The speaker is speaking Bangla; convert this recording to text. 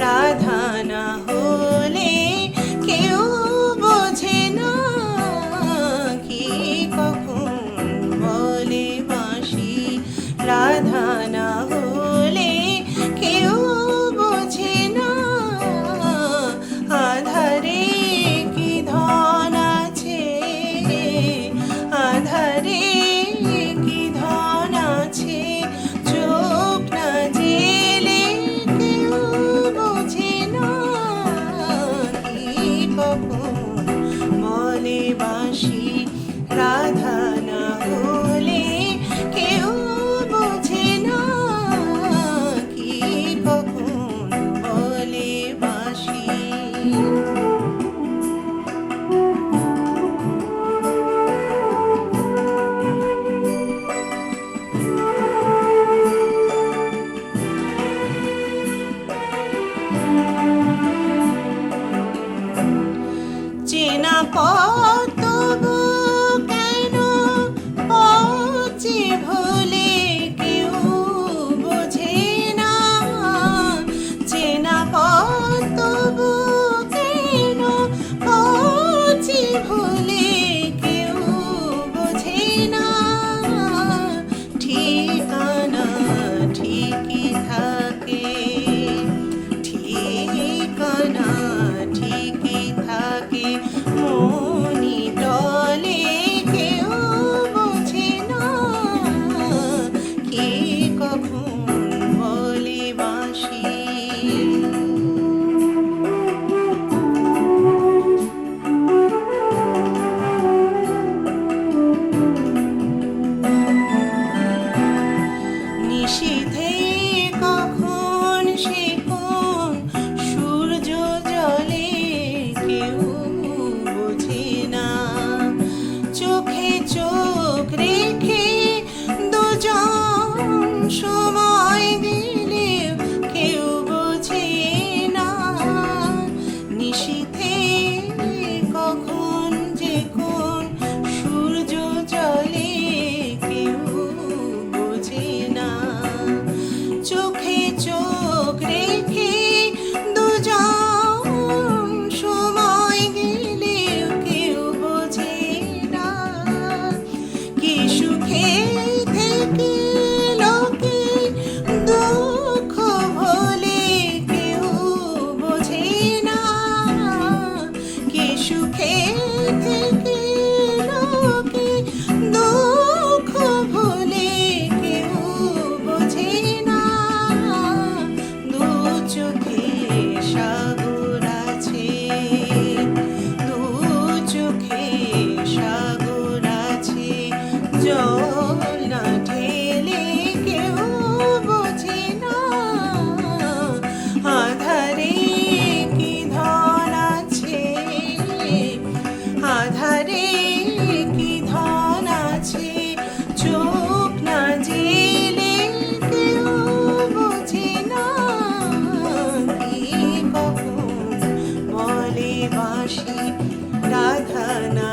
রাধা না হলে কেউ বোঝে না, কি কখন বলে বাঁশি রাধা না হলে কেউ বোঝে না। আধারে কি ধন আছে, আধারে কি ধন আছে, চোখ না জেলে কেউ বোঝে না। কি কখন বলে বাঁশি রাধা না হলে কেউ বোঝে না, কি কখন বলে বাঁশি। চেনা পথ তবু কেন পথে ভুলে কেউ বোঝে না। চেনা পথ তবু কেন পথে ভুলে কেউ বোঝে না। ঠিকানা ঠিকই থাকে, ঠিকানা ঠিকই থাকে, মনি টলে কেউ বোঝে না। কে কখন বলে বাঁশি। নিশীথে কখন সে কোন সূর্য জলে কেউ বোঝে না। চোখে চোখ রেখে দুজন সময় দিলে কেউ বোঝে না। নিশীথে কখন যে কোন সূর্য জলে কেউ বোঝে না। চোখে চোখ রেখে দুজন সময় গেলে কেউ বোঝে না। কি সুখে থেকে লোকে দুঃখ ভোলে কেউ বোঝে না। কি সুখে থেকে লোকে দুঃখ ভোলে কেউ বোঝে না। দু চোখে সাগর আছে, দু চোখে সাগর আছে, জল না ঢেলে কেউ বোঝে না। আধারে কি ধন আছে, আধারে কি ধন আছে, চোখ না জেলে কেউ বোঝে না। কি কখন বলে বাঁশি রাধা না